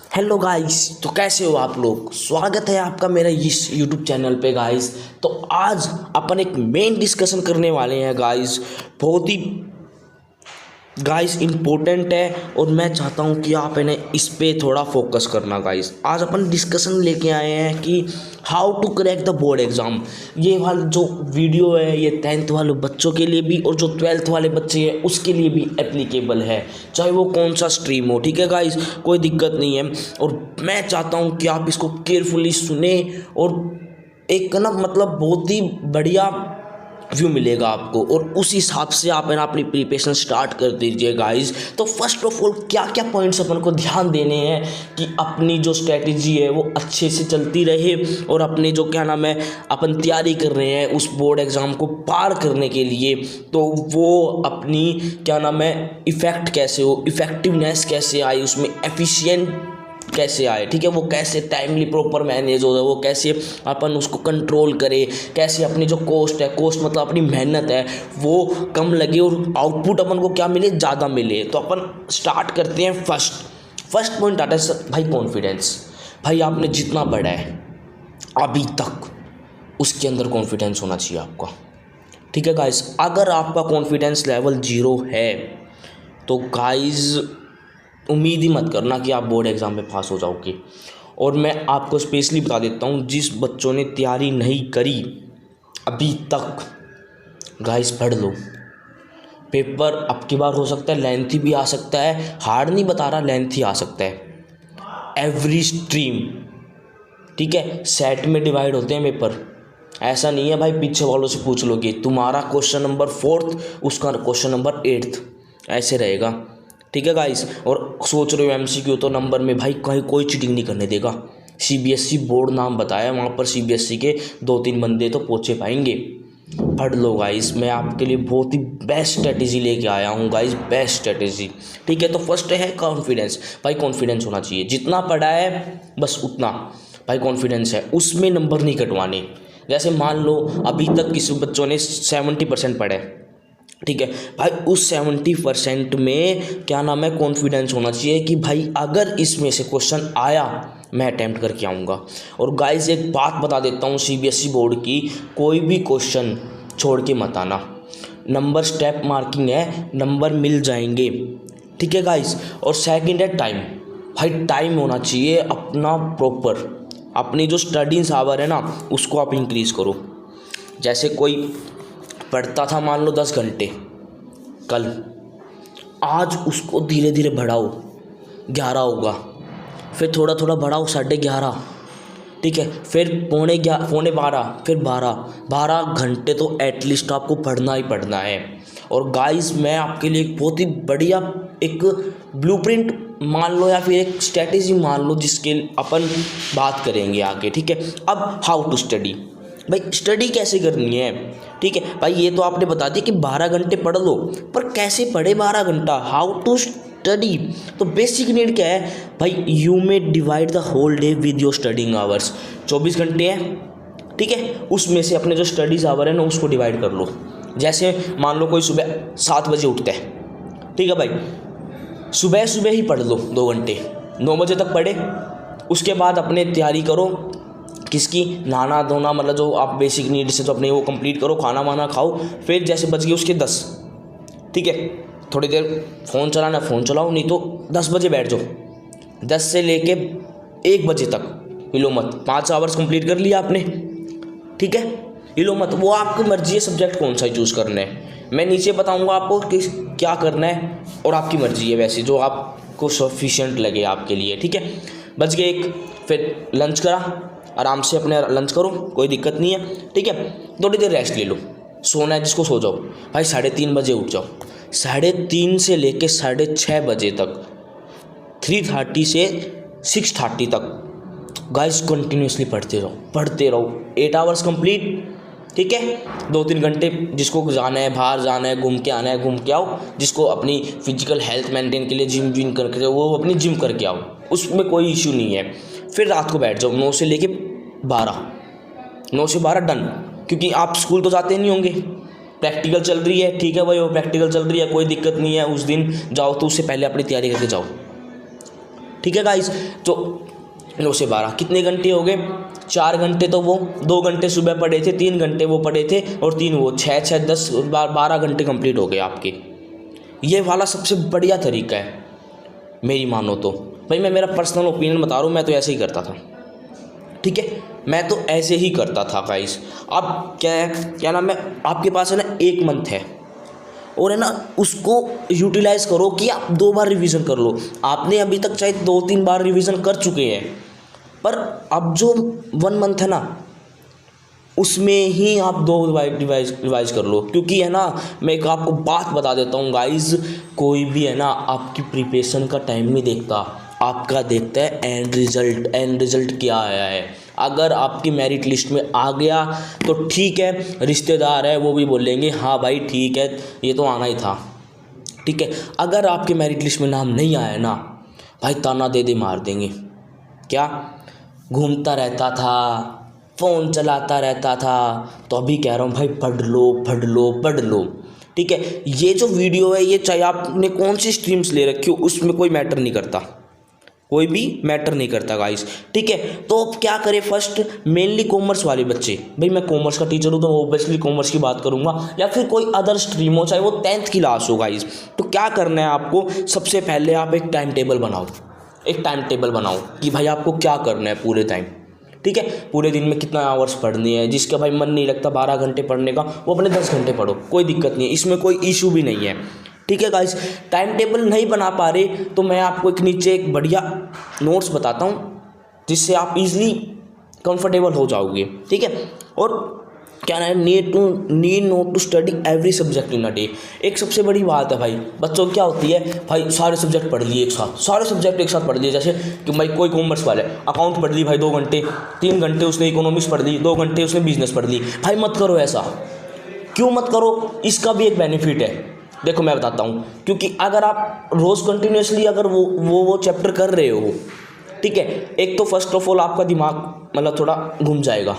Hello guys. तो कैसे हो आप लोग। स्वागत है आपका मेरा इस यूट्यूब चैनल पे गाइस। तो आज अपन एक मेन डिस्कशन करने वाले हैं गाइस, बहुत ही गाइस इम्पोर्टेंट है और मैं चाहता हूं कि आप इन्हें इस पे थोड़ा फोकस करना गाइस। आज अपन डिस्कशन लेके आए हैं कि how to crack the board exam. ये वाला जो वीडियो है ये 10th वाले बच्चों के लिए भी और जो 12th वाले बच्चे हैं उसके लिए भी एप्लीकेबल है, चाहे वो कौन सा स्ट्रीम हो। ठीक है गाइस, कोई दिक्कत नहीं है। और मैं चाहता हूँ कि आप इसको केयरफुली सुने और एक ना मतलब बहुत ही बढ़िया व्यू मिलेगा आपको और उस हिसाब से आप है ना अपनी प्रिपरेशन स्टार्ट कर दीजिए गाइस। तो फर्स्ट ऑफ ऑल क्या क्या पॉइंट्स अपन को ध्यान देने हैं कि अपनी जो स्ट्रेटजी है वो अच्छे से चलती रहे और अपने जो क्या नाम है अपन तैयारी कर रहे हैं उस बोर्ड एग्ज़ाम को पार करने के लिए, तो वो अपनी क्या नाम है इफ़ेक्ट कैसे हो, इफ़ेक्टिवनेस कैसे आए, उसमें एफिशिएंट कैसे आए। ठीक है, वो कैसे टाइमली प्रॉपर मैनेज हो जाए, वो कैसे अपन उसको कंट्रोल करें, कैसे अपनी जो कॉस्ट है, कॉस्ट मतलब अपनी मेहनत है, वो कम लगे और आउटपुट अपन को क्या मिले, ज़्यादा मिले। तो अपन स्टार्ट करते हैं। फर्स्ट पॉइंट आता है भाई कॉन्फिडेंस। भाई आपने जितना पढ़ा है अभी तक उसके अंदर कॉन्फिडेंस होना चाहिए आपका। ठीक है गाइस, अगर आपका कॉन्फिडेंस लेवल 0 है तो गाइस उम्मीद ही मत करना कि आप बोर्ड एग्ज़ाम में पास हो जाओगे। और मैं आपको स्पेशली बता देता हूँ, जिस बच्चों ने तैयारी नहीं करी अभी तक गाइस पढ़ लो। पेपर अब की बार हो सकता है लेंथी भी आ सकता है, हार्ड नहीं बता रहा, लेंथी आ सकता है। एवरी स्ट्रीम ठीक है सेट में डिवाइड होते हैं पेपर, ऐसा नहीं है भाई पीछे वालों से पूछ लोगे तुम्हारा क्वेश्चन नंबर 4th उसका क्वेश्चन नंबर 8th, ऐसे रहेगा। ठीक है गाइस, और सोच रहे हो एमसीक्यू तो नंबर में भाई कहीं कोई चीटिंग नहीं करने देगा। सीबीएसई बोर्ड नाम बताया, वहाँ पर सीबीएसई के 2-3 बंदे तो पहुँचे पाएंगे। पढ़ लो गाइस, मैं आपके लिए बहुत ही बेस्ट स्ट्रेटेजी लेके आया हूँ गाइस, बेस्ट स्ट्रेटेजी। ठीक है, तो फर्स्ट है कॉन्फिडेंस। भाई कॉन्फिडेंस होना चाहिए, जितना पढ़ा है बस उतना भाई कॉन्फिडेंस है, उसमें नंबर नहीं कटवाने। जैसे मान लो अभी तक किसी बच्चों ने 70% पढ़ा है, ठीक है भाई, उस 70% में क्या नाम है कॉन्फिडेंस होना चाहिए कि भाई अगर इसमें से क्वेश्चन आया मैं अटैम्प्ट करके आऊँगा। और गाइस एक बात बता देता हूँ सीबीएसई बोर्ड की, कोई भी क्वेश्चन छोड़ के मत आना। नंबर स्टेप मार्किंग है, नंबर मिल जाएंगे। ठीक है गाइस, और सेकंड है टाइम। भाई टाइम होना चाहिए अपना प्रॉपर, अपनी जो स्टडीज आवर है ना उसको आप इंक्रीज़ करो। जैसे कोई पढ़ता था मान लो 10 घंटे कल, आज उसको धीरे धीरे बढ़ाओ, 11 होगा, फिर थोड़ा थोड़ा बढ़ाओ 11:30, ठीक है, फिर पौने 12, फिर 12 घंटे तो एटलीस्ट आपको पढ़ना ही पढ़ना है। और गाइस मैं आपके लिए एक बहुत ही बढ़िया एक ब्लूप्रिंट मान लो या फिर एक स्ट्रेटेजी मान लो जिसके अपन बात करेंगे आगे। ठीक है, अब हाउ टू स्टडी। भाई स्टडी कैसे करनी है, ठीक है भाई ये तो आपने बता दिया कि 12 घंटे पढ़ लो, पर कैसे पढ़े 12 घंटा, हाउ टू स्टडी। तो बेसिक नीड क्या है भाई, you may divide the whole day with your studying hours. 24 घंटे हैं, ठीक है, उसमें से अपने जो स्टडीज़ आवर है ना उसको डिवाइड कर लो। जैसे मान लो कोई सुबह 7 बजे उठता है, ठीक है भाई, सुबह सुबह ही पढ़ लो 2 घंटे, 9 बजे तक पढ़े, उसके बाद अपने तैयारी करो किसकी, नहाना धोना मतलब जो आप बेसिक नीड से जो अपने वो कंप्लीट करो, खाना वाना खाओ, फिर जैसे बज गए उसके 10, ठीक है, थोड़ी देर फ़ोन चलाना फ़ोन चलाओ, नहीं तो 10 बजे बैठ जाओ, 10 से लेके 1 बजे तक हिलो मत, 5 आवर्स कंप्लीट कर लिया आपने। ठीक है, हिलो मत, वो आपकी मर्जी है सब्जेक्ट कौन सा चूज़ करना है, मैं नीचे बताऊंगा आपको कि क्या करना है और आपकी मर्जी है वैसे जो आपको सफिशिएंट लगे आपके लिए। ठीक है, बच गए 1, फिर लंच करा, आराम से अपने लंच करो, कोई दिक्कत नहीं है। ठीक है, थोड़ी देर रेस्ट ले लो, सोना है जिसको सो जाओ भाई, 3:30 बजे उठ जाओ, 3:30 से लेके 6:30 बजे तक, 3:30 से 6:30 तक गाइस कंटिन्यूसली पढ़ते रहो 8 आवर्स कंप्लीट। ठीक है, 2-3 घंटे जिसको जाना है, बाहर जाना है, घूम के आना है, घूम के आओ, जिसको अपनी फिजिकल हेल्थ मेंटेन के लिए जिम करके वो अपनी जिम करके आओ, उसमें कोई इशू नहीं है। फिर रात को बैठ जाओ 9 से लेके 12, 9 से 12 डन, क्योंकि आप स्कूल तो जाते नहीं होंगे, प्रैक्टिकल चल रही है, ठीक है भाई, वो प्रैक्टिकल चल रही है, कोई दिक्कत नहीं है, उस दिन जाओ तो उससे पहले अपनी तैयारी करके जाओ। ठीक है गाइस। तो 9 से 12 कितने घंटे हो गए? 4 घंटे तो वो, 2 घंटे सुबह पढ़े थे, 3 घंटे वो पढ़े थे और 3 वो, 6 6 10 12 घंटे कंप्लीट हो गए आपके। ये वाला सबसे बढ़िया तरीका है मेरी मानो तो। भाई मैं मेरा पर्सनल ओपिनियन बता रहा हूँ, मैं तो ऐसे ही करता था, ठीक है, मैं तो ऐसे ही करता था गाइस। अब क्या है, क्या नाम है, आपके पास है ना 1 मंथ है और है ना उसको यूटिलाइज़ करो कि आप 2 बार रिवीजन कर लो। आपने अभी तक चाहे 2-3 बार रिवीजन कर चुके हैं, पर अब जो 1 मंथ है ना उसमें ही आप 2 रिवाइज कर लो। क्योंकि है ना मैं एक आपको बात बता देता हूँ गाइस, कोई भी है ना आपकी प्रिपरेशन का टाइम नहीं देखता, आपका देखता है एंड रिजल्ट। एंड रिजल्ट क्या आया है? अगर आपकी मेरिट लिस्ट में आ गया तो ठीक है, रिश्तेदार है वो भी बोलेंगे हाँ भाई ठीक है ये तो आना ही था, ठीक है। अगर आपके मेरिट लिस्ट में नाम नहीं आया ना भाई, ताना दे दे मार देंगे। क्या घूमता रहता था, फ़ोन चलाता रहता था? तो अभी कह रहा हूँ भाई पढ़ लो पढ़ लो पढ़ लो, ठीक है। ये जो वीडियो है ये चाहे आपने कौन सी स्ट्रीम्स ले रखी हो उसमें कोई मैटर नहीं करता, कोई भी मैटर नहीं करता गाइस, ठीक है। तो अब क्या करें, फर्स्ट मेनली कॉमर्स वाले बच्चे, भाई मैं कॉमर्स का टीचर हूँ तो ऑब्वियसली कॉमर्स की बात करूँगा, या फिर कोई अदर स्ट्रीम हो चाहे वो 10th क्लास हो गाइस। तो क्या करना है आपको, सबसे पहले आप एक टाइम टेबल बनाओ, एक टाइम टेबल बनाओ कि भाई आपको क्या करना है पूरे टाइम, ठीक है। पूरे दिन में कितना आवर्स पढ़नी है, जिसका भाई मन नहीं लगता 12 घंटे पढ़ने का वो अपने 10 घंटे पढ़ो, कोई दिक्कत नहीं है, इसमें कोई इशू भी नहीं है, ठीक है गाइस। टाइम टेबल नहीं बना पा रहे तो मैं आपको एक नीचे एक बढ़िया नोट्स बताता हूँ जिससे आप इजीली कंफर्टेबल हो जाओगे, ठीक है। और क्या है, need not to study every subject in a day. एक सबसे बड़ी बात है भाई, बच्चों की क्या होती है भाई, सारे सब्जेक्ट पढ़ लिए एक साथ, सारे सब्जेक्ट एक साथ पढ़ लिए। जैसे कि भाई कोई कॉमर्स वाला है, अकाउंट पढ़ ली भाई 2 घंटे, 3 घंटे उसने इकोनॉमिक्स पढ़ ली, 2 घंटे उसने बिजनेस पढ़ ली। भाई मत करो ऐसा, क्यों मत करो? इसका भी एक बेनिफिट है, देखो मैं बताता हूँ। क्योंकि अगर आप रोज़ कंटिन्यूसली अगर वो चैप्टर कर रहे हो, ठीक है, एक तो फर्स्ट ऑफ ऑल आपका दिमाग मतलब थोड़ा घूम जाएगा,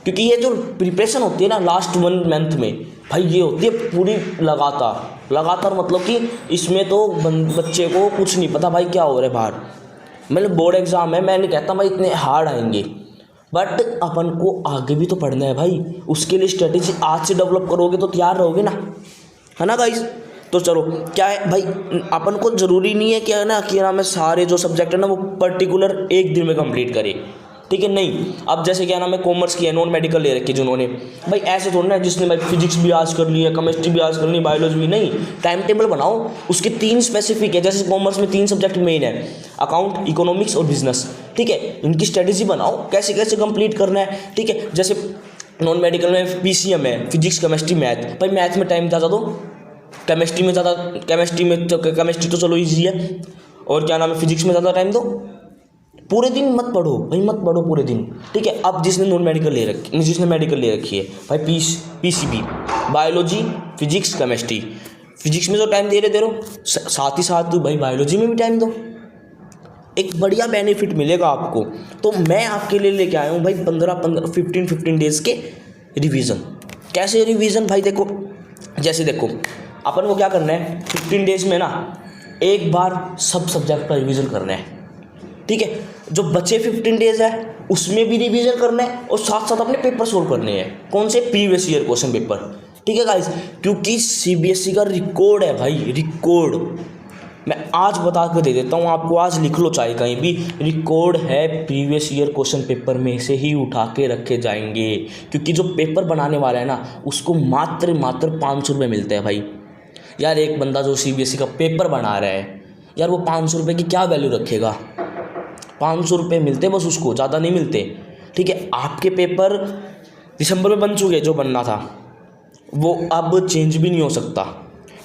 क्योंकि ये जो प्रिपरेशन होती है ना लास्ट 1 मंथ में भाई, ये होती है पूरी लगातार मतलब कि इसमें तो बच्चे को कुछ नहीं पता भाई क्या हो रहा है बाहर। मतलब बोर्ड एग्ज़ाम है, मैं नहीं कहता भाई इतने हार्ड आएंगे, बट अपन को आगे भी तो पढ़ना है भाई, उसके लिए स्ट्रेटेजी आज से डेवलप करोगे तो तैयार रहोगे ना, है ना गाइस। तो चलो क्या है भाई, अपन को ज़रूरी नहीं है क्या है ना कि नाम है सारे जो सब्जेक्ट है ना वो पर्टिकुलर एक दिन में कंप्लीट करे, ठीक है, नहीं। अब जैसे क्या नाम है कॉमर्स की है, नॉन मेडिकल ले रखी जिन्होंने, भाई ऐसे थोड़ा ना जिसने भाई फिजिक्स भी आज कर ली है, केमिस्ट्री भी आज कर ली, बायोलॉजी भी नहीं। टाइम टेबल बनाओ, उसके 3 स्पेसिफिक है। जैसे कॉमर्स में 3 सब्जेक्ट मेन है, अकाउंट, इकोनॉमिक्स और बिजनेस, ठीक है। इनकी स्ट्रेटेजी बनाओ कैसे कैसे कंप्लीट करना है, ठीक है। जैसे नॉन मेडिकल में PCM है, फिजिक्स केमिस्ट्री मैथ, भाई मैथ में टाइम ज़्यादा दो, केमिस्ट्री तो चलो ईजी है, और क्या नाम है फिजिक्स में ज़्यादा टाइम दो। पूरे दिन मत पढ़ो भाई, मत पढ़ो पूरे दिन, ठीक है। अब जिसने मेडिकल ले रखी है भाई, PCB, biology, physics, chemistry, physics में तो टाइम दे रहे साथ ही साथ भाई बायोलॉजी में भी टाइम दो, एक बढ़िया बेनिफिट मिलेगा आपको। तो मैं आपके लिए लेके आया हूँ भाई 15 डेज़ के रिवीजन। कैसे रिवीजन भाई, देखो जैसे देखो अपन को क्या करना है, 15 डेज़ में ना एक बार सब सब्जेक्ट का रिवीजन करना है, ठीक है। जो बचे 15 डेज़ है उसमें भी रिवीजन करना है और साथ साथ अपने पेपर सोल्व करने हैं। कौन से? प्रीवियस ईयर क्वेश्चन पेपर, ठीक है गाइस। क्योंकि CBSE का रिकॉर्ड है भाई, रिकॉर्ड मैं आज बता कर दे देता हूँ आपको, आज लिख लो चाहे कहीं भी, रिकॉर्ड है प्रीवियस ईयर क्वेश्चन पेपर में से ही उठा के रखे जाएंगे। क्योंकि जो पेपर बनाने वाला है ना उसको मात्र 500 रुपये मिलते हैं भाई। यार एक बंदा जो CBSE का पेपर बना रहा है यार, वो 500 रुपये की क्या वैल्यू रखेगा? 500 रुपये मिलते बस उसको, ज़्यादा नहीं मिलते, ठीक है। आपके पेपर दिसंबर में बन चुके, जो बनना था वो अब चेंज भी नहीं हो सकता।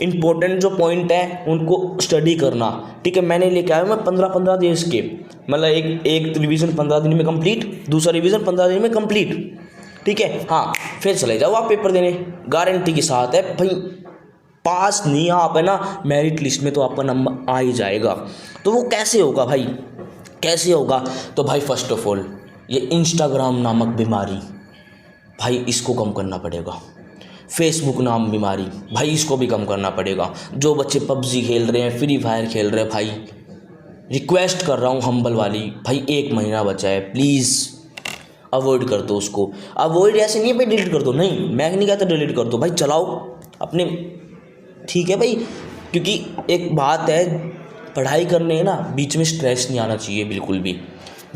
इंपॉर्टेंट जो पॉइंट है उनको स्टडी करना, ठीक है। मैंने लेके आया मैं 15 डेज़ के, मतलब एक रिवीजन 15 दिन में कंप्लीट, दूसरा रिवीजन 15 दिन में कंप्लीट, ठीक है। हाँ फिर चले जाओ आप पेपर देने, गारंटी के साथ है भाई। पास नहीं आप है ना मेरिट लिस्ट में तो आपका नंबर आ ही जाएगा। तो वो कैसे होगा भाई, कैसे होगा? तो भाई फर्स्ट ऑफ ऑल ये इंस्टाग्राम नामक बीमारी भाई, इसको कम करना पड़ेगा। फेसबुक नाम बीमारी भाई, इसको भी कम करना पड़ेगा। जो बच्चे PUBG खेल रहे हैं, फ्री फायर खेल रहे हैं भाई, रिक्वेस्ट कर रहा हूँ हम्बल वाली, भाई 1 महीना बचा है, प्लीज़ अवॉइड कर दो उसको। अवॉइड ऐसे नहीं है भाई डिलीट कर दो, नहीं मैं नहीं कहता डिलीट कर दो भाई, चलाओ अपने, ठीक है भाई। क्योंकि एक बात है, पढ़ाई करने है ना, बीच में स्ट्रेस नहीं आना चाहिए बिल्कुल भी।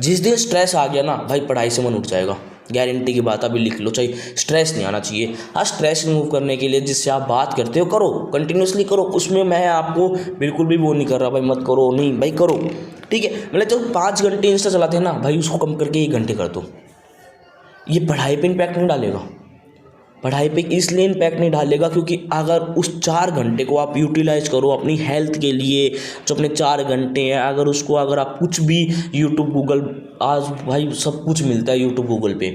जिस दिन स्ट्रेस आ गया ना भाई, पढ़ाई से मन उठ जाएगा, गारंटी की बात, अभी लिख लो, चाहिए स्ट्रेस नहीं आना चाहिए। हाँ, स्ट्रेस रिमूव करने के लिए जिससे आप बात करते हो करो, कंटिन्यूसली करो, उसमें मैं आपको बिल्कुल भी वो नहीं कर रहा भाई मत करो, नहीं भाई करो, ठीक है। मतलब जो 5 घंटे इंस्टा चलाते हैं ना भाई, उसको कम करके 1 घंटे कर दो। ये पढ़ाई पे इम्पैक्ट नहीं डालेगा, पढ़ाई पे इसलिए इम्पैक्ट नहीं डालेगा क्योंकि अगर उस 4 घंटे को आप यूटिलाइज करो अपनी हेल्थ के लिए, जो अपने 4 घंटे हैं, अगर उसको अगर आप कुछ भी यूट्यूब गूगल, आज भाई सब कुछ मिलता है यूट्यूब गूगल पे,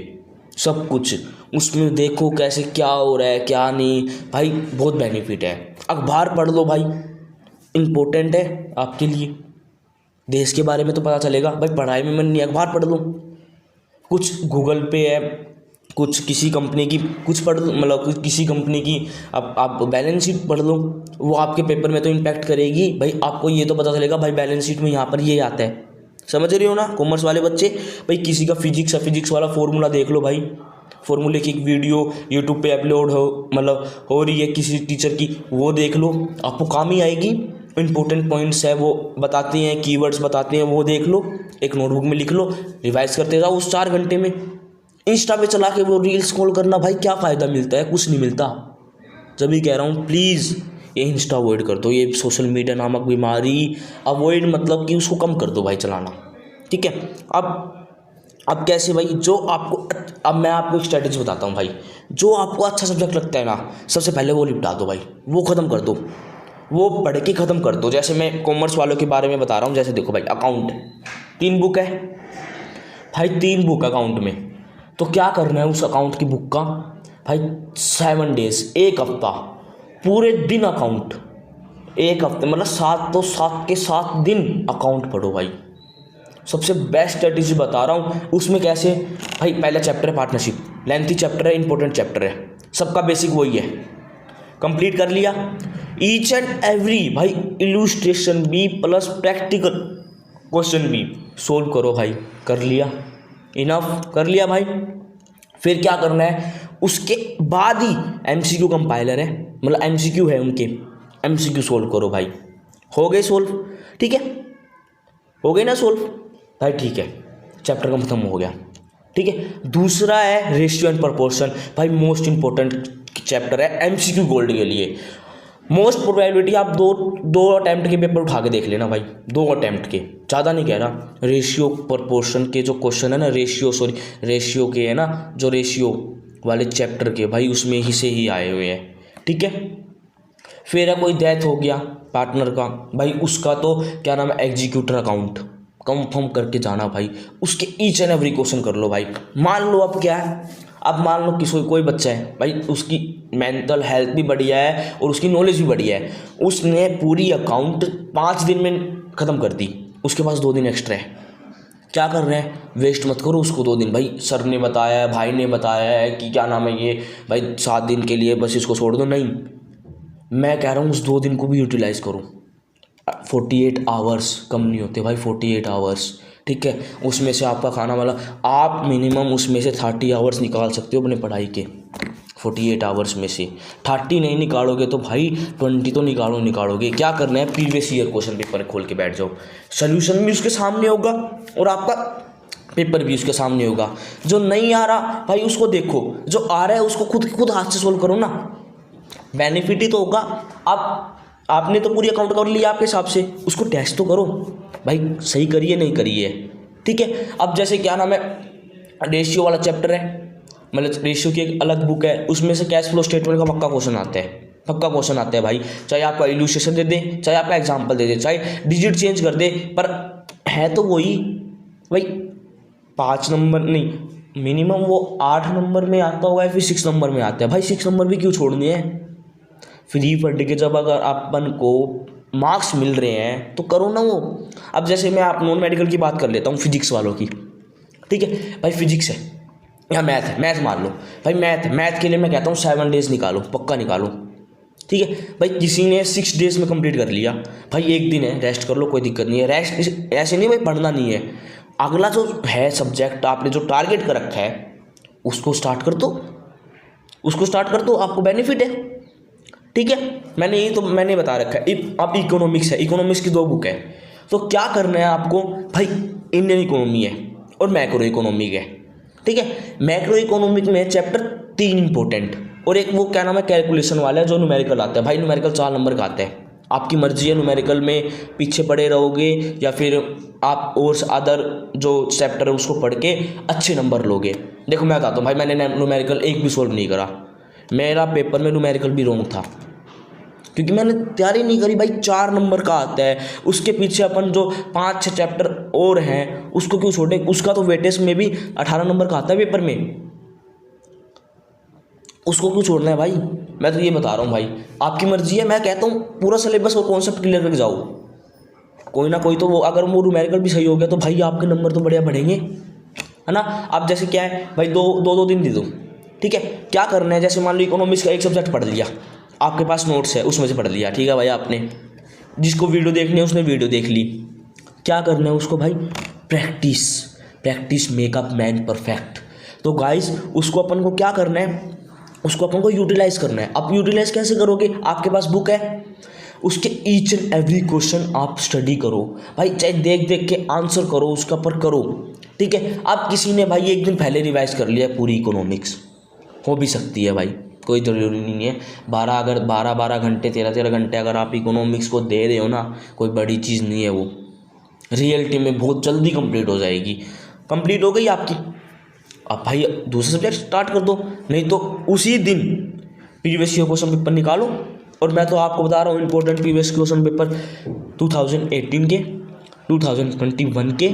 सब कुछ, उसमें देखो कैसे क्या हो रहा है क्या नहीं, भाई बहुत बेनिफिट है। अखबार पढ़ लो भाई, इम्पोर्टेंट है आपके लिए, देश के बारे में तो पता चलेगा भाई। पढ़ाई में मन नहीं, अखबार पढ़ लो, कुछ गूगल पे है, कुछ किसी कंपनी की कुछ पढ़ लो, मतलब कुछ किसी कंपनी की आप बैलेंस शीट पढ़ लो, वो आपके पेपर में तो इम्पैक्ट करेगी भाई। आपको ये तो पता चलेगा भाई बैलेंस शीट में यहाँ पर ये आता है, समझ रहे हो ना कॉमर्स वाले बच्चे। भाई किसी का फिजिक्स है, फिजिक्स वाला फॉर्मूला देख लो भाई, फॉर्मूले की एक वीडियो यूट्यूब पे अपलोड हो रही है किसी टीचर की, वो देख लो, आपको काम ही आएगी। इंपॉर्टेंट पॉइंट्स है वो बताते हैं, कीवर्ड्स बताते हैं, वो देख लो, एक नोटबुक में लिख लो, रिवाइज करते जाओ उस 4 घंटे में। इंस्टा पे चला के वो रील स्क्रॉल करना भाई क्या फ़ायदा मिलता है, कुछ नहीं मिलता। जब भी कह रहा हूँ प्लीज़ ये इंस्टा अवॉइड कर दो, ये सोशल मीडिया नामक बीमारी अवॉइड, मतलब कि उसको कम कर दो भाई चलाना, ठीक है। अब कैसे भाई, जो आपको, अब मैं आपको एक स्ट्रेटेजी बताता हूँ भाई, जो आपको अच्छा सब्जेक्ट लगता है ना, सबसे पहले वो निपटा दो भाई, वो ख़त्म कर दो, वो पढ़ के ख़त्म कर दो। जैसे मैं कॉमर्स वालों के बारे में बता रहा हूँ, जैसे देखो भाई अकाउंट 3 बुक है भाई, 3 बुक अकाउंट में, तो क्या करना है उस अकाउंट की बुक का भाई, 7 डेज, 1 हफ्ता, पूरे दिन अकाउंट, 1 हफ्ते मतलब 7 तो 7 के 7 दिन अकाउंट पढ़ो भाई। सबसे बेस्ट स्ट्रेटेजी बता रहा हूँ। उसमें कैसे भाई, पहला चैप्टर है पार्टनरशिप, लेंथी चैप्टर है, इंपॉर्टेंट चैप्टर है, सबका बेसिक वही है, कंप्लीट कर लिया। ईच एंड एवरी भाई इलुस्ट्रेशन भी प्लस प्रैक्टिकल क्वेश्चन भी सोल्व करो भाई, कर लिया, इनफ कर लिया भाई। फिर क्या करना है, उसके बाद ही एमसीक्यू कंपाइलर है, मतलब एमसीक्यू है उनके, एमसीक्यू सोल्व करो भाई। हो गए सोल्व, ठीक है, हो गए ना सोल्व भाई, ठीक है, चैप्टर का खत्म हो गया, ठीक है। दूसरा है रेशियो एंड प्रोपोर्शन भाई, मोस्ट इंपॉर्टेंट चैप्टर है एमसीक्यू गोल्ड के लिए। मोस्ट प्रोबेबिलिटी आप दो अटैम्प्ट के पेपर उठा के देख लेना भाई, 2 अटैम्प्ट के, ज़्यादा नहीं कह रहा। रेशियो प्रोपोर्शन के जो क्वेश्चन है ना, रेशियो के है ना, जो रेशियो वाले चैप्टर के भाई, उसमें ही से ही आए हुए हैं, ठीक है। फिर है कोई डेथ हो गया पार्टनर का भाई, उसका तो क्या नाम है, एग्जीक्यूटर अकाउंट कंफर्म करके जाना भाई, उसके ईच एंड एवरी क्वेश्चन कर लो भाई। मान लो अब क्या है, अब मान लो किसी कोई बच्चा है भाई, उसकी मेंटल हेल्थ भी बढ़िया है और उसकी नॉलेज भी बढ़िया है, उसने पूरी अकाउंट 5 दिन में ख़त्म कर दी, उसके पास 2 दिन एक्स्ट्रा है, क्या कर रहे हैं, वेस्ट मत करो उसको 2 दिन भाई। सर ने बताया है, भाई ने बताया है कि क्या नाम है ये भाई 7 दिन के लिए बस इसको छोड़ दो, नहीं, मैं कह रहा हूँ उस 2 दिन को भी यूटिलाइज करो। 48 आवर्स कम नहीं होते भाई, 48 आवर्स, ठीक है। उसमें से आपका खाना वाला, आप मिनिमम उसमें से 30 आवर्स निकाल सकते हो अपने पढ़ाई के, 48 आवर्स में से 30 नहीं निकालोगे तो भाई 20 तो निकालोगे। क्या करना है, प्रीवियस ईयर क्वेश्चन पेपर खोल के बैठ जाओ, सोल्यूशन भी उसके सामने होगा और आपका पेपर भी उसके सामने होगा। जो नहीं आ रहा भाई उसको देखो, जो आ रहा है उसको खुद हाथ से सोल्व करो ना, बेनिफिट ही तो होगा। आपने तो पूरी अकाउंट कर लिया आपके हिसाब से, उसको टेस्ट तो करो भाई, सही करिए नहीं करिए, ठीक है। अब जैसे क्या नाम है, रेशियो वाला चैप्टर है, मतलब रेशियो की एक अलग बुक है, उसमें से कैश फ्लो स्टेटमेंट का पक्का क्वेश्चन आता है भाई, चाहे आपका इलुस्ट्रेशन दे दे, चाहे आपका एग्जाम्पल दे दे, चाहे डिजिट चेंज कर दे, पर है तो वही भाई। 5 नंबर नहीं, मिनिमम वो 8 नंबर में आता होगा, फिर 6 नंबर में आता है भाई। 6 नंबर भी क्यों छोड़ने हैं, फ्री पढ़ के जब अगर अपन को मार्क्स मिल रहे हैं तो करो ना वो। अब जैसे मैं आप नॉन मेडिकल की बात कर लेता हूँ, फिजिक्स वालों की, ठीक है भाई, फिजिक्स है या मैथ है, मैथ मान लो भाई, मैथ के लिए मैं कहता हूँ 7 डेज निकालो, पक्का निकालो, ठीक है भाई, किसी ने 6 डेज में कंप्लीट कर लिया, भाई एक दिन है रेस्ट कर लो, कोई दिक्कत नहीं है। रेस्ट ऐसे नहीं भाई पढ़ना नहीं है, अगला जो है सब्जेक्ट आपने जो टारगेट कर रखा है उसको स्टार्ट कर दो, उसको स्टार्ट कर दो, आपको बेनिफिट है। ठीक है, मैंने बता रखा है। अब इकोनॉमिक्स है, इकोनॉमिक्स की 2 बुक है, तो क्या करना है आपको भाई, इंडियन इकोनॉमी है और मैक्रो इकोनॉमिक है। ठीक है, मैक्रो इकोनॉमिक में चैप्टर 3 इंपॉर्टेंट, और एक वो क्या नाम है कैलकुलेशन वाला है जो न्यूमेरिकल आता है। भाई न्यूमेरिकल 4 नंबर का आता है, आपकी मर्जी है न्यूमेरिकल में पीछे पड़े रहोगे या फिर आप और अदर जो चैप्टर है उसको पढ़ के अच्छे नंबर लोगे। देखो मैं बताता हूँ भाई, मैंने न्यूमेरिकल एक भी सोल्व नहीं करा, मेरा पेपर में न्यूमेरिकल भी रॉन्ग था क्योंकि मैंने तैयारी नहीं करी। भाई 4 नंबर का आता है, उसके पीछे अपन जो 5-6 चैप्टर और हैं उसको क्यों छोड़े, उसका तो वेटेज में भी 18 नंबर का आता है पेपर में, उसको क्यों छोड़ना है भाई। मैं तो ये बता रहा हूँ भाई, आपकी मर्जी है, मैं कहता हूँ पूरा सिलेबस और कॉन्सेप्ट क्लियर करके जाओ, कोई ना कोई तो वो अगर वो न्यूमेरिकल भी सही हो गया तो भाई आपके नंबर तो बढ़िया बढ़ेंगे, है ना। आप जैसे क्या है भाई, दो दिन दे दो। ठीक है, क्या करना है, जैसे मान लो इकोनॉमिक्स का एक सब्जेक्ट पढ़ लिया, आपके पास नोट्स है उसमें से पढ़ लिया, ठीक है भाई, आपने जिसको वीडियो देखनी है उसने वीडियो देख ली। क्या करना है उसको भाई, practice, practice makeup man perfect. तो गाइस उसको अपन को क्या करना है, उसको अपन को यूटिलाइज करना है। आप यूटिलाइज कैसे करोगे, आपके पास बुक है, उसके ईच एंड एवरी क्वेश्चन आप स्टडी करो भाई, चाहे देख देख के आंसर करो, उसका पर करो। ठीक है, अब किसी ने भाई एक दिन पहले रिवाइज कर लिया पूरी इकोनॉमिक्स, हो भी सकती है भाई, कोई ज़रूरी नहीं है। 12 घंटे 13 घंटे अगर आप इकोनॉमिक्स को दे रहे हो ना, कोई बड़ी चीज़ नहीं है वो, रियलिटी में बहुत जल्दी कंप्लीट हो जाएगी। कंप्लीट हो गई आपकी, अब भाई दूसरा सब्जेक्ट स्टार्ट कर दो, नहीं तो उसी दिन प्रीवियस ईयर क्वेश्चन पेपर निकालो। और मैं तो आपको बता रहा हूँ इंपॉर्टेंट प्रीवियस क्वेश्चन पेपर 2018 के, 2021 के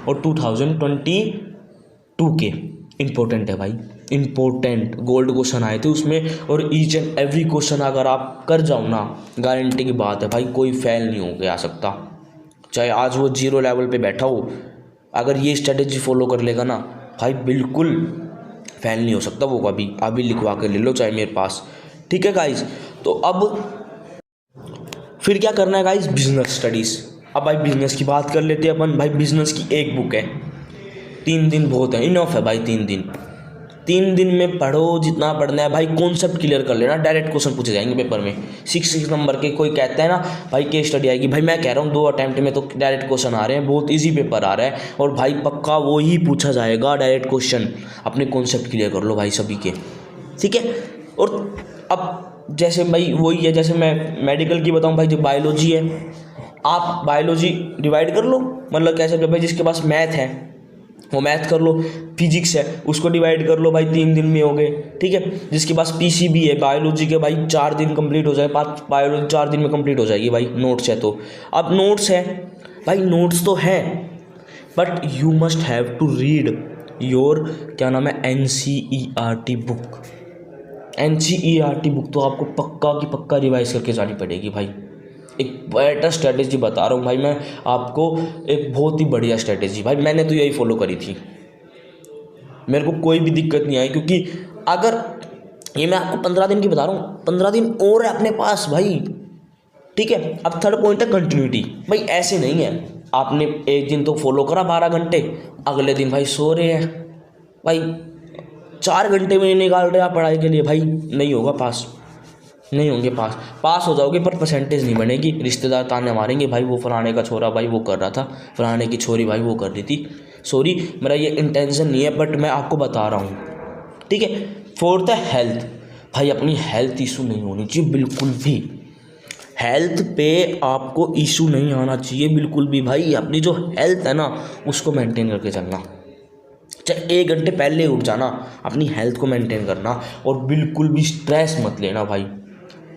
और 2022 के इंपॉर्टेंट है भाई, इंपॉर्टेंट गोल्ड क्वेश्चन आए थे उसमें, और ईच एंड एवरी क्वेश्चन अगर आप कर जाओ ना, गारंटी की बात है भाई, कोई फेल नहीं हो गया सकता, चाहे आज वो 0 लेवल पे बैठा हो, अगर ये स्ट्रेटेजी फॉलो कर लेगा ना भाई, बिल्कुल फेल नहीं हो सकता वो कभी। अभी लिखवा के ले लो चाहे मेरे पास। ठीक है गाइज, तो अब फिर क्या करना है गाइज, बिजनेस स्टडीज़। अब भाई बिजनेस की बात कर लेते हैं अपन। भाई बिजनेस की एक बुक है, 3 दिन बहुत है, इनफ है भाई। 3 दिन में पढ़ो जितना पढ़ना है भाई, कॉन्सेप्ट क्लियर कर लेना, डायरेक्ट क्वेश्चन पूछे जाएंगे पेपर में 6 नंबर के। कोई कहता है ना भाई केस स्टडी आएगी, भाई मैं कह रहा हूँ 2 अटैम्प्ट में तो डायरेक्ट क्वेश्चन आ रहे हैं, बहुत इजी पेपर आ रहा है, और भाई पक्का वो ही पूछा जाएगा डायरेक्ट क्वेश्चन। अपने कॉन्सेप्ट क्लियर कर लो भाई सभी के, ठीक है। और अब जैसे भाई वही है, जैसे मैं मेडिकल की बताऊँ भाई, जो बायोलॉजी है, आप बायोलॉजी डिवाइड कर लो, मतलब कैसे भाई, जिसके पास मैथ है वो मैथ कर लो, फिजिक्स है उसको डिवाइड कर लो भाई, 3 दिन में हो गए। ठीक है, जिसके पास पीसीबी है बायोलॉजी के भाई 4 दिन कंप्लीट हो जाए, बायोलॉजी 4 दिन में कंप्लीट हो जाएगी भाई, नोट्स है तो। अब नोट्स है भाई, नोट्स तो है, but you must have to read your क्या नाम है NCERT बुक। NCERT बुक तो आपको पक्का की पक्का रिवाइज करके जानी पड़ेगी भाई। एक बेटर स्ट्रेटेजी बता रहा हूँ भाई मैं आपको, एक बहुत ही बढ़िया स्ट्रेटेजी भाई, मैंने तो यही फॉलो करी थी, मेरे को कोई भी दिक्कत नहीं आई। क्योंकि अगर ये मैं आपको 15 दिन की बता रहा हूँ, 15 दिन और है अपने पास भाई। ठीक है, अब थर्ड पॉइंट है कंटिन्यूटी। भाई ऐसे नहीं है आपने एक दिन तो फॉलो करा 12 घंटे, अगले दिन भाई सो रहे हैं भाई, 4 घंटे में निकाल रहे आप पढ़ाई के लिए, भाई नहीं होगा पास, नहीं होंगे पास हो जाओगे पर परसेंटेज नहीं बनेगी। रिश्तेदार ताने मारेंगे, भाई वो फलाने का छोरा भाई वो कर रहा था, फलाने की छोरी भाई वो कर रही थी। सॉरी मेरा ये इंटेंशन नहीं है, बट मैं आपको बता रहा हूँ। ठीक है, फोर्थ है हेल्थ। भाई अपनी हेल्थ इशू नहीं होनी चाहिए बिल्कुल भी, हेल्थ पे आपको इशू नहीं आना चाहिए बिल्कुल भी भाई। अपनी जो हेल्थ है ना उसको मेंटेन करके चलना, चाहे 1 घंटे पहले उठ जाना, अपनी हेल्थ को मेंटेन करना, और बिल्कुल भी स्ट्रेस मत लेना भाई।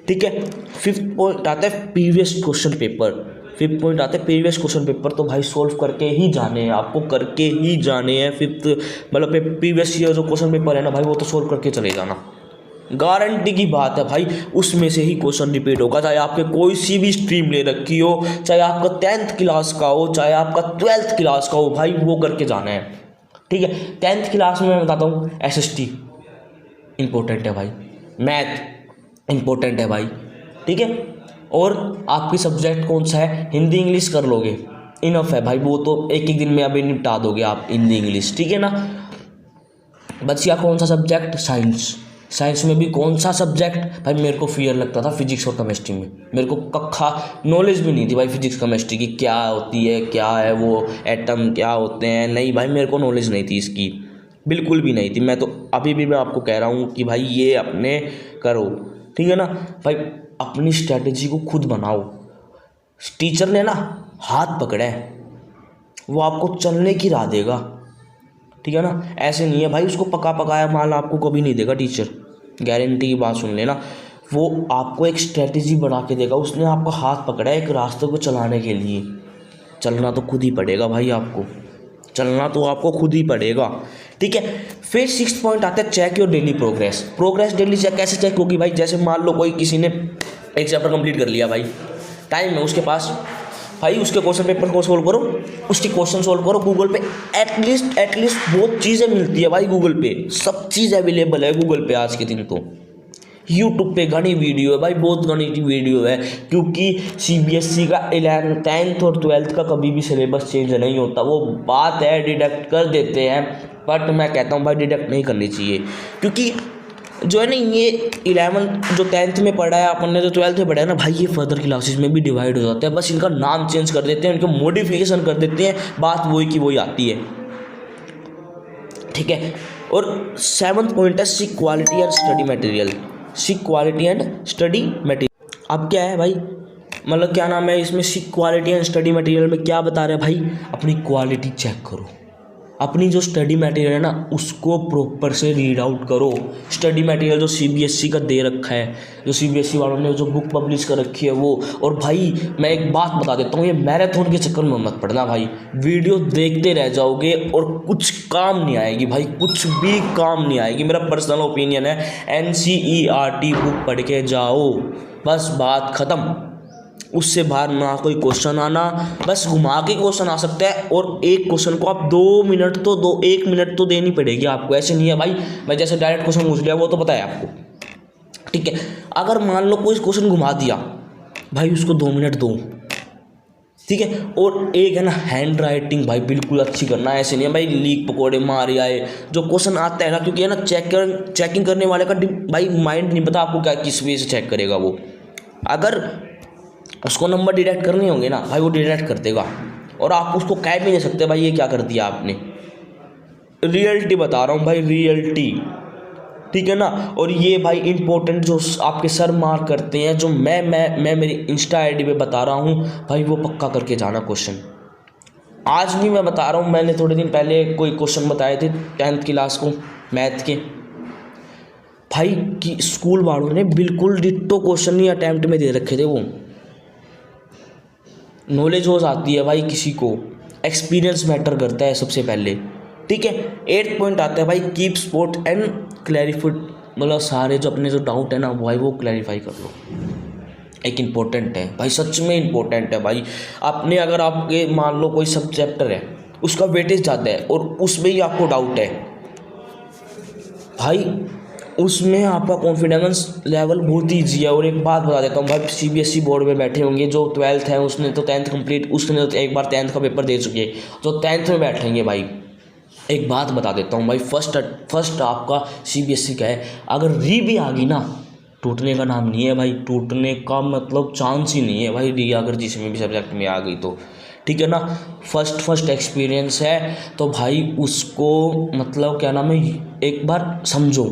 ठीक है, 5th पॉइंट आता है previous question paper. 5th point आता है प्रीवियस क्वेश्चन पेपर, तो भाई सोल्व करके ही जाने हैं आपको, करके ही जाने हैं। 5th मतलब प्रीवियस ईयर जो क्वेश्चन पेपर है ना भाई, वो तो सोल्व करके चले जाना, गारंटी की बात है भाई। उसमें से ही क्वेश्चन रिपीट होगा, चाहे आपके कोई सी भी स्ट्रीम ले रखी हो, चाहे आपका 10th क्लास का हो, चाहे आपका 12th क्लास का हो, भाई वो करके जाना है। ठीक है, 10th क्लास में मैं बताता हूँ SST इंपॉर्टेंट है भाई, मैथ इंपॉर्टेंट है भाई, ठीक है। और आपकी सब्जेक्ट कौन सा है, हिंदी इंग्लिश कर लोगे, इनफ है भाई, वो तो एक एक दिन में अभी निपटा दोगे आप हिंदी इंग्लिश, ठीक है ना। बच गया कौन सा सब्जेक्ट, साइंस। साइंस में भी कौन सा सब्जेक्ट, भाई मेरे को फियर लगता था फिजिक्स और केमिस्ट्री में, मेरे को कक्का नॉलेज भी नहीं थी भाई फिजिक्स केमिस्ट्री की, क्या होती है, क्या है वो एटम क्या होते हैं, नहीं भाई मेरे को नॉलेज नहीं थी इसकी, बिल्कुल भी नहीं थी। मैं तो अभी भी मैं आपको कह रहा हूँ कि भाई ये अपने करो, ठीक है ना भाई, अपनी स्ट्रैटेजी को खुद बनाओ। टीचर ने ना हाथ पकड़ा है, वो आपको चलने की राह देगा, ठीक है ना। ऐसे नहीं है भाई उसको पका पकाया माल आपको कभी नहीं देगा टीचर, गारंटी की बात सुन लेना। वो आपको एक स्ट्रेटजी बना के देगा, उसने आपका हाथ पकड़ा है एक रास्ते को चलाने के लिए, चलना तो खुद ही पड़ेगा भाई आपको, चलना तो आपको खुद ही पड़ेगा, ठीक है। फिर 6th पॉइंट आता है check your daily progress. Progress daily check कैसे चेक होगी भाई, जैसे मान लो कोई किसी ने एक चैप्टर कंप्लीट कर लिया भाई, टाइम है उसके पास, भाई उसके क्वेश्चन पेपर को सोल्व करो, उसकी क्वेश्चन सोल्व करो गूगल पे, एटलीस्ट बहुत चीज़ें मिलती है भाई गूगल पे, सब चीज़ अवेलेबल है गूगल पे आज के दिन। तो यूट्यूब पे घनी वीडियो है भाई, बहुत घनी की वीडियो है, क्योंकि CBSE का 11th 10th और 12th का कभी भी सिलेबस चेंज नहीं होता। वो बात है डिडक्ट कर देते हैं, बट मैं कहता हूँ भाई डिडक्ट नहीं करनी चाहिए, क्योंकि जो है ना ये 11th जो 10th में पढ़ा है अपन ने, जो 12th में पढ़ा है ना भाई, ये फर्दर क्लासेस में भी डिवाइड हो जाता है, बस इनका नाम चेंज कर देते हैं, इनका मॉडिफिकेशन कर देते हैं, बात वही की वही आती है, ठीक है। और 7th पॉइंट है seek quality and study material. Seek quality and study material अब क्या है भाई, मतलब क्या नाम है इसमें, seek quality and study material में क्या बता रहे हैं भाई, अपनी क्वालिटी चेक करो, अपनी जो स्टडी मटेरियल है ना उसको प्रॉपर से रीड आउट करो। स्टडी मटेरियल जो CBSE का दे रखा है, जो CBSE वालों ने जो बुक पब्लिश कर रखी है वो। और भाई मैं एक बात बता देता हूँ, ये मैराथन के चक्कर में मत पड़ना भाई, वीडियो देखते रह जाओगे और कुछ काम नहीं आएगी भाई, कुछ भी काम नहीं आएगी, मेरा पर्सनल ओपिनियन है। NCERT बुक पढ़ के जाओ, बस बात ख़त्म, उससे बाहर ना कोई क्वेश्चन आना, बस घुमा के क्वेश्चन आ सकता है, और एक क्वेश्चन को आप 1 मिनट तो देनी पड़ेगी आपको। ऐसे नहीं है भाई मैं जैसे डायरेक्ट क्वेश्चन पूछ लिया वो तो पता है आपको, ठीक है। अगर मान लो कोई क्वेश्चन घुमा दिया भाई, उसको 2 मिनट दो, ठीक है। और एक है ना हैंड राइटिंग भाई बिल्कुल अच्छी करना है, ऐसे नहीं है भाई लीक पकौड़े मार आए, जो क्वेश्चन आता है ना, क्योंकि है ना चेकिंग करने वाले का भाई माइंड नहीं पता आपको क्या किस वे से चेक करेगा वो, अगर उसको नंबर डिडक्ट करने होंगे ना भाई वो डिडक्ट कर देगा, और आप उसको कह भी नहीं सकते भाई ये क्या कर दिया आपने, रियलिटी बता रहा हूँ भाई, रियलिटी, ठीक है ना। और ये भाई इंपॉर्टेंट जो आपके सर मार्क करते हैं, जो मैं मेरी इंस्टा ID पे बता रहा हूँ भाई, वो पक्का करके जाना क्वेश्चन। आज नहीं मैं बता रहा हूँ, मैंने थोड़े दिन पहले कोई क्वेश्चन बताए थे 10th क्लास को मैथ के भाई, कि स्कूल वालों ने बिल्कुल डिट्टो क्वेश्चन नहीं अटैम्प्ट में दे रखे थे। वो नॉलेज हो जाती है भाई, किसी को एक्सपीरियंस मैटर करता है सबसे पहले, ठीक है। 8th पॉइंट आता है भाई कीप स्पॉट एंड क्लैरिफाइड, मतलब सारे जो अपने जो डाउट है ना भाई वो क्लैरिफाई कर लो, एक इम्पोर्टेंट है भाई, सच में इम्पोर्टेंट है भाई। आपने अगर आपके मान लो कोई सब चैप्टर है उसका वेटेज ज़्यादा है और उसमें ही आपको डाउट है भाई, उसमें आपका कॉन्फिडेंस लेवल बहुत ईजी है। और एक बात बता देता हूँ भाई, CBSE बोर्ड में बैठे होंगे जो 12th है, उसने तो 10th कंप्लीट, उसने तो एक बार 10th का पेपर दे चुके, जो 10th में बैठेंगे भाई, एक बात बता देता हूँ भाई, फर्स्ट आपका CBSE का है, अगर री भी आ गई ना टूटने का नाम नहीं है भाई, टूटने का मतलब चांस ही नहीं है भाई, री अगर जिसमें भी सब्जेक्ट में आ गई तो, ठीक है ना। फर्स्ट एक्सपीरियंस है तो भाई उसको मतलब क्या नाम है, एक बार समझो,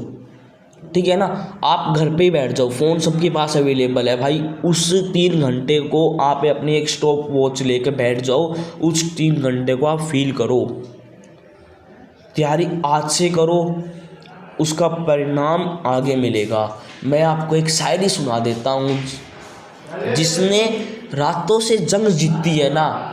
ठीक है ना। आप घर पे ही बैठ जाओ, फ़ोन सबके पास अवेलेबल है भाई, उस 3 घंटे को आप अपनी एक स्टॉप वॉच लेकर बैठ जाओ, उस 3 घंटे को आप फील करो, तैयारी आज से करो, उसका परिणाम आगे मिलेगा। मैं आपको एक शायरी सुना देता हूँ, जिसने रातों से जंग जीती है ना,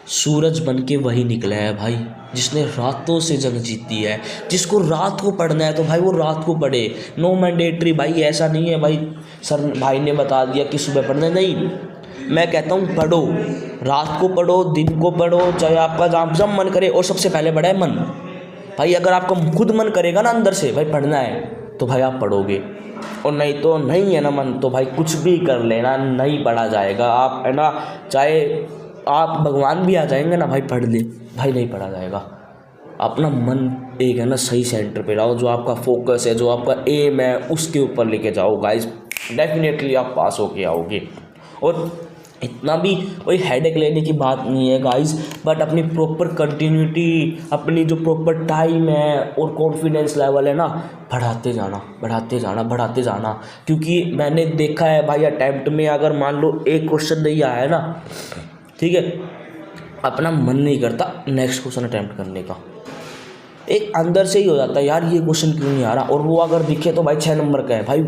सूरज बन के वही निकला है भाई, जिसने रातों से जंग जीती है। जिसको रात को पढ़ना है तो भाई वो रात को पढ़े, नो मैंडेटरी भाई, ऐसा नहीं है भाई सर भाई ने बता दिया कि सुबह पढ़ना, नहीं, मैं कहता हूँ पढ़ो, रात को पढ़ो, दिन को पढ़ो, चाहे आपका जब मन करे, और सबसे पहले बड़ा है मन भाई, अगर आपका खुद मन करेगा ना अंदर से भाई पढ़ना है तो भाई आप पढ़ोगे, और नहीं तो नहीं है ना मन तो भाई कुछ भी कर लेना, नहीं पढ़ा जाएगा। आप है ना, चाहे आप भगवान भी आ जाएंगे ना भाई, पढ़ ले भाई, नहीं पढ़ा जाएगा। अपना मन एक है ना सही सेंटर पे लाओ, जो आपका फोकस है, जो आपका एम है, उसके ऊपर लेके जाओ गाइस, डेफिनेटली आप पास होके आओगे। और इतना भी कोई हेडेक लेने की बात नहीं है गाइस, बट अपनी प्रॉपर कंटिन्यूटी, अपनी जो प्रॉपर टाइम है और कॉन्फिडेंस लेवल है ना, बढ़ाते जाना बढ़ाते जाना बढ़ाते जाना। क्योंकि मैंने देखा है भाई, अटैम्प्ट में अगर मान लो एक क्वेश्चन नहीं आया है ना, ठीक है, अपना मन नहीं करता नेक्स्ट क्वेश्चन अटैम्प्ट करने का, एक अंदर से ही हो जाता है यार ये क्वेश्चन क्यों नहीं आ रहा, और वो अगर दिखे तो भाई 6 नंबर का है भाई,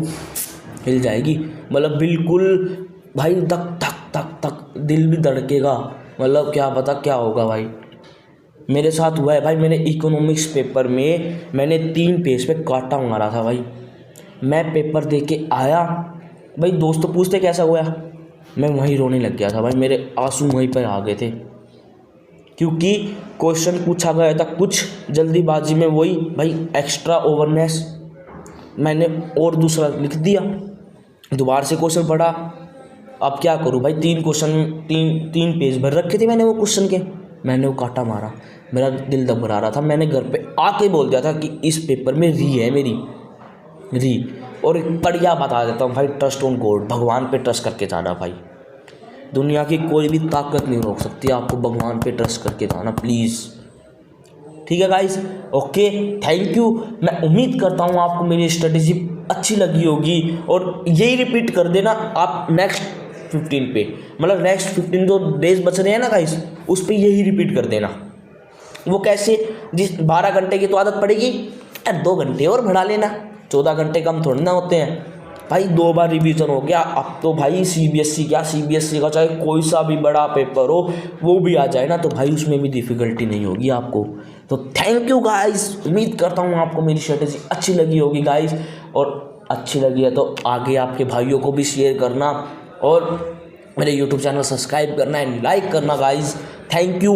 हिल जाएगी, मतलब बिल्कुल भाई, धक धक धक धक दिल भी धड़केगा, मतलब क्या पता क्या होगा भाई। मेरे साथ हुआ है भाई, मैंने इकोनॉमिक्स पेपर में मैंने 3 पेज पे कांटा मारा था भाई। मैं पेपर दे के आया भाई, दोस्त पूछते कैसा हुआ, मैं वहीं रोने लग गया था भाई, मेरे आंसू वहीं पर आ गए थे। क्योंकि क्वेश्चन पूछा गया था कुछ जल्दीबाजी में, वही भाई एक्स्ट्रा ओवरनेस, मैंने और दूसरा लिख दिया, दोबारा से क्वेश्चन पढ़ा। अब क्या करूँ भाई, 3 क्वेश्चन, तीन पेज भर रखे थे मैंने वो क्वेश्चन के, मैंने वो कांटा मारा, मेरा दिल घबरा रहा था। मैंने घर पे आके बोल दिया था कि इस पेपर में री है मेरी, री। और एक बढ़िया बता देता हूँ भाई, ट्रस्ट ऑन गॉड, भगवान पे ट्रस्ट करके जाना भाई, दुनिया की कोई भी ताकत नहीं रोक सकती आपको, भगवान पे ट्रस्ट करके जाना प्लीज़, ठीक है गाइस। Okay, thank you. मैं उम्मीद करता हूँ आपको मेरी स्ट्रेटेजी अच्छी लगी होगी, और यही रिपीट कर देना आप नेक्स्ट 15 पे, मतलब नेक्स्ट 15 जो डेज बच रहे हैं ना गाइस, उस पर यही रिपीट कर देना। वो कैसे, जिस 12 घंटे की तो आदत पड़ेगी यार, 2 घंटे और बढ़ा लेना, 14 घंटे कम थोड़ी ना होते हैं भाई, 2 बार रिवीजन हो गया। अब तो भाई सीबीएसई क्या, सीबीएसई का चाहे कोई सा भी बड़ा पेपर हो वो भी आ जाए ना, तो भाई उसमें भी डिफ़िकल्टी नहीं होगी आपको। तो थैंक यू गाइस, उम्मीद करता हूँ आपको मेरी स्ट्रेटेजी अच्छी लगी होगी गाइस, और अच्छी लगी है तो आगे आपके भाइयों को भी शेयर करना, और मेरे यूट्यूब चैनल सब्सक्राइब करना एंड लाइक करना गाइस। Thank you.